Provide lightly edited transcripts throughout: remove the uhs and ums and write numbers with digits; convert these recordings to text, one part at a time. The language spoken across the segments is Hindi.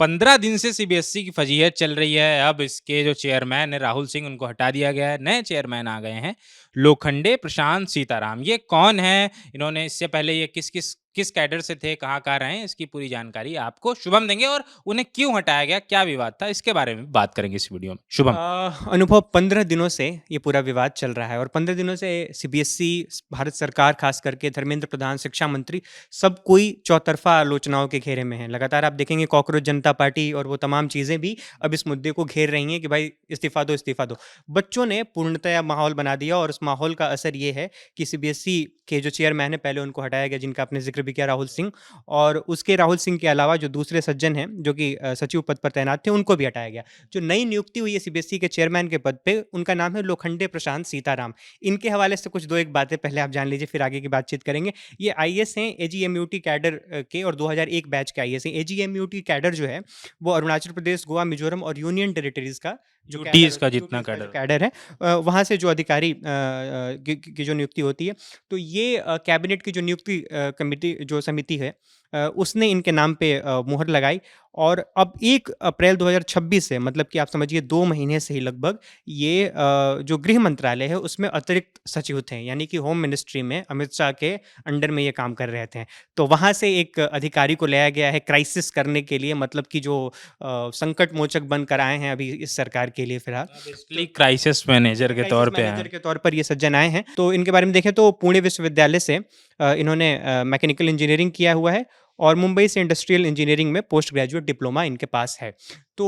15 दिन से सीबीएसई की फजीहत चल रही है। अब इसके जो चेयरमैन है राहुल सिंह, उनको हटा दिया गया है। नए चेयरमैन आ गए हैं, लोखंडे प्रशांत सीताराम। ये कौन है? इन्होंने इससे पहले ये किस कैडर से थे, कहाँ-कहाँ रहे हैं, इसकी पूरी जानकारी आपको शुभम देंगे और उन्हें क्यों हटाया गया, क्या विवाद था, इसके बारे में बात करेंगे इस वीडियो में। शुभम। अनुभव 15 दिनों से ये पूरा विवाद चल रहा है और 15 दिनों से सीबीएसई, भारत सरकार, खास करके धर्मेंद्र प्रधान शिक्षा मंत्री, सब कोई चौतरफा आलोचनाओं के घेरे में है। लगातार आप देखेंगे कॉकरोच जनता पार्टी और वो तमाम चीज़ें भी अब इस मुद्दे को घेर रही हैं कि भाई इस्तीफा दो, इस्तीफा दो। बच्चों ने पूर्णतया माहौल बना दिया और उस माहौल का असर ये है कि सीबीएसई के जो चेयरमैन है, पहले उनको हटाया गया, जिनका आपने जिक्र भी किया, राहुल सिंह। और उसके राहुल सिंह के अलावा जो दूसरे सज्जन हैं जो कि सचिव पद पर तैनात थे, उनको भी हटाया गया। जो नई नियुक्ति हुई है सीबीएसई के चेयरमैन के पद पे, उनका नाम है लोखंडे प्रशांत सीताराम। इनके हवाले से कुछ दो एक बातें पहले आप जान लीजिए, फिर आगे की बातचीत करेंगे। ये आईएएस हैं, एजीएमयूटी कैडर के, और 2001 बैच के आईएएस हैं। एजीएमयूटी कैडर जो है वो अरुणाचल प्रदेश, गोवा, मिजोरम और यूनियन टेरिटरीज का जो कैडर यूटीज़ का जितना यूटीज का जो कैडर। कैडर है, वहाँ से जो अधिकारी की जो नियुक्ति होती है, तो ये कैबिनेट की जो नियुक्ति कमेटी, जो समिति है, उसने इनके नाम पे मुहर लगाई। और अब 1 अप्रैल 2026 से, मतलब कि आप समझिए 2 महीने से ही लगभग, ये जो गृह मंत्रालय है उसमें अतिरिक्त सचिव थे, यानी कि होम मिनिस्ट्री में अमित शाह के अंडर में ये काम कर रहे थे। तो वहाँ से एक अधिकारी को लाया गया है क्राइसिस करने के लिए, मतलब कि जो संकट मोचक बनकर आए हैं अभी इस सरकार के लिए फिलहाल। बेसिकली क्राइसिस मैनेजर के क्राइसिस तौर पे मैनेजर हैं। के तौर पर ये सज्जन आए हैं। तो इनके बारे में देखें तो पुणे विश्वविद्यालय से इन्होंने मैकेनिकल इंजीनियरिंग किया हुआ है और मुंबई से इंडस्ट्रियल इंजीनियरिंग में पोस्ट ग्रेजुएट डिप्लोमा इनके पास है। तो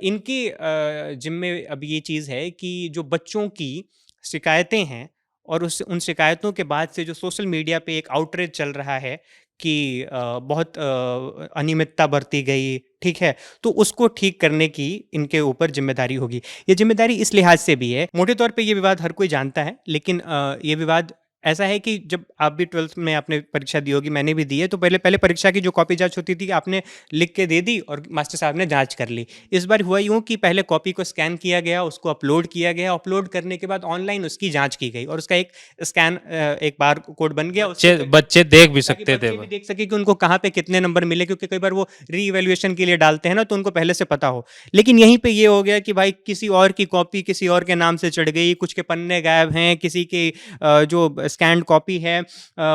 इनके जिम्मे अब ये चीज़ है कि जो बच्चों की शिकायतें हैं और उन शिकायतों के बाद से जो सोशल मीडिया पे एक आउटरीच चल रहा है कि बहुत अनियमितता बरती गई, ठीक है? तो उसको ठीक करने की इनके ऊपर ज़िम्मेदारी होगी। ये ज़िम्मेदारी इस लिहाज से भी है, मोटे तौर पे ये विवाद हर कोई जानता है, लेकिन ये विवाद ऐसा है कि जब आप भी 12th में आपने परीक्षा दी होगी, मैंने भी दी है, तो पहले परीक्षा की जो कॉपी जाँच होती थी, आपने लिख के दे दी और मास्टर साहब ने जाँच कर ली। इस बार हुआ यूँ कि पहले कॉपी को स्कैन किया गया, उसको अपलोड किया गया, अपलोड करने के बाद ऑनलाइन उसकी जाँच की गई और उसका एक स्कैन एक बार कोड बन गया, उससे बच्चे बच्चे देख भी ताकि सकते थे बच्चे भी वो। देख सकें कि उनको कहाँ पे कितने नंबर मिले, क्योंकि कई बार वो री-इवैल्यूएशन के लिए डालते हैं ना, तो उनको पहले से पता हो। लेकिन यहीं पे ये हो गया कि भाई किसी और की कॉपी किसी और के नाम से चढ़ गई, कुछ के पन्ने गायब हैं, किसी की जो स्कैन्ड कॉपी है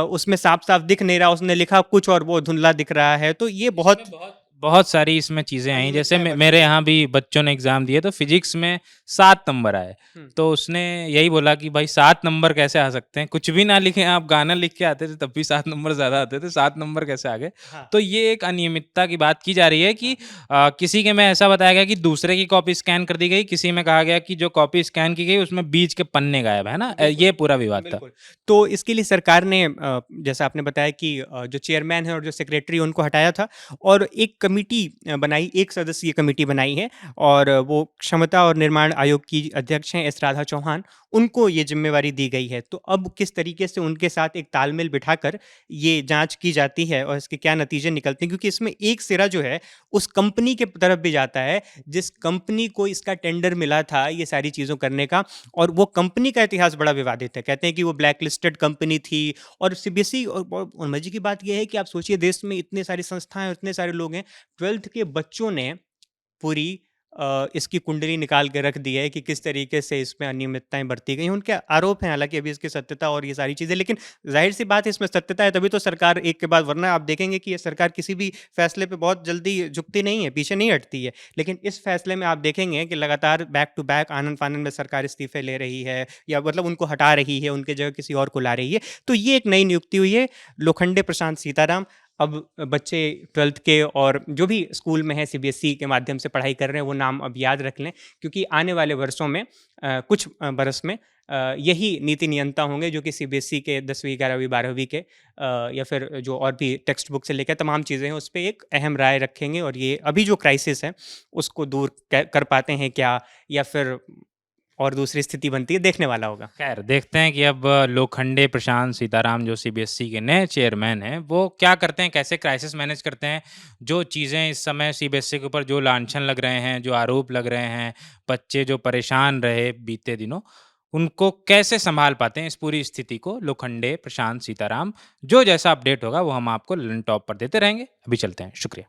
उसमें साफ-साफ दिख नहीं रहा, उसने लिखा कुछ और वो धुंधला दिख रहा है। तो ये बहुत इसमें बहुत बहुत सारी इसमें चीज़ें आई, जैसे अनियमितताएँ बरती मेरे गई। यहाँ भी बच्चों ने एग्ज़ाम दिए तो फिजिक्स में 7 नंबर आए। हुँ। तो उसने यही बोला कि भाई 7 नंबर कैसे आ सकते हैं? कुछ भी ना लिखें आप, गाना लिख के आते थे तब भी 7 नंबर ज़्यादा आते थे, 7 नंबर कैसे आ गए? हाँ, तो ये एक अनियमितता की बात की जा रही है कि हाँ। किसी के में ऐसा बताया गया कि दूसरे की कॉपी स्कैन कर दी गई, किसी में कहा गया कि जो कॉपी स्कैन की गई उसमें बीच के पन्ने गायब, है ना? बिल्कुल, ये पूरा विवाद था। बिल्कुल। तो इसके लिए सरकार ने जैसा आपने बताया कि जो चेयरमैन है और जो सेक्रेटरी उनको हटाया था और एक कमिटी बनाई, 1 सदस्यीय कमिटी बनाई है और वो क्षमता और निर्माण आयोग की अध्यक्ष हैं एस राधा चौहान, उनको ये ज़िम्मेवारी दी गई है। तो अब किस तरीके से उनके साथ एक तालमेल बिठाकर ये जाँच की जाती है और इसके क्या नतीजे निकलते हैं, क्योंकि इसमें एक सिरा जो है उस कंपनी के तरफ भी जाता है, जिस कंपनी को इसका टेंडर मिला था ये सारी चीज़ों करने का, और वो कंपनी का इतिहास बड़ा विवादित है। कहते हैं कि वो ब्लैक लिस्टेड कंपनी थी और सीबीएसई, और मज़े की बात ये है कि आप सोचिए देश में इतने सारी संस्थाएँ और इतने सारे लोग हैं, 12th के बच्चों ने पूरी इसकी कुंडली निकाल के रख दी है कि किस तरीके से इसमें अनियमितताएँ बरती गई हैं। उनके आरोप हैं हालाँकि अभी इसकी सत्यता और ये सारी चीज़ें, लेकिन ज़ाहिर-सी बात है इसमें सत्यता है तभी तो सरकार एक के बाद, वरना आप देखेंगे कि ये सरकार किसी भी फैसले पे बहुत जल्दी झुकती नहीं है, पीछे नहीं हटती है। लेकिन इस फैसले में आप देखेंगे कि लगातार बैक टू बैक आनन-फानन में सरकार इस्तीफे ले रही है या मतलब उनको हटा रही है, उनकी जगह किसी और को ला रही है। तो ये एक नई नियुक्ति हुई है, लोखंडे प्रशांत सीताराम। अब बच्चे 12th के और जो भी स्कूल में है सीबीएसई के माध्यम से पढ़ाई कर रहे हैं, वो नाम अब याद रख लें, क्योंकि आने वाले वर्षों में कुछ बरस में यही नीति नियंता होंगे जो कि सीबीएसई के 10वीं, 11वीं, 12वीं के या फिर जो और भी टेक्स्ट बुक से लेकर तमाम चीज़ें हैं, उस पे एक अहम राय रखेंगे और ये अभी जो क्राइसिस है, उसको दूर कर पाते हैं क्या, या फिर और दूसरी स्थिति बनती है, देखने वाला होगा। खैर, देखते हैं कि अब लोखंडे प्रशांत सीताराम जो सीबीएसई के नए चेयरमैन हैं, वो क्या करते हैं, कैसे क्राइसिस मैनेज करते हैं। जो चीज़ें इस समय सीबीएसई के ऊपर जो लांछन लग रहे हैं, जो आरोप लग रहे हैं, बच्चे जो परेशान रहे बीते दिनों, उनको कैसे सँभाल पाते हैं इस पूरी स्थिति को लोखंडे प्रशांत सीताराम। जो जैसा अपडेट होगा वो हम आपको ललन टॉप पर देते रहेंगे। अभी चलते हैं, शुक्रिया।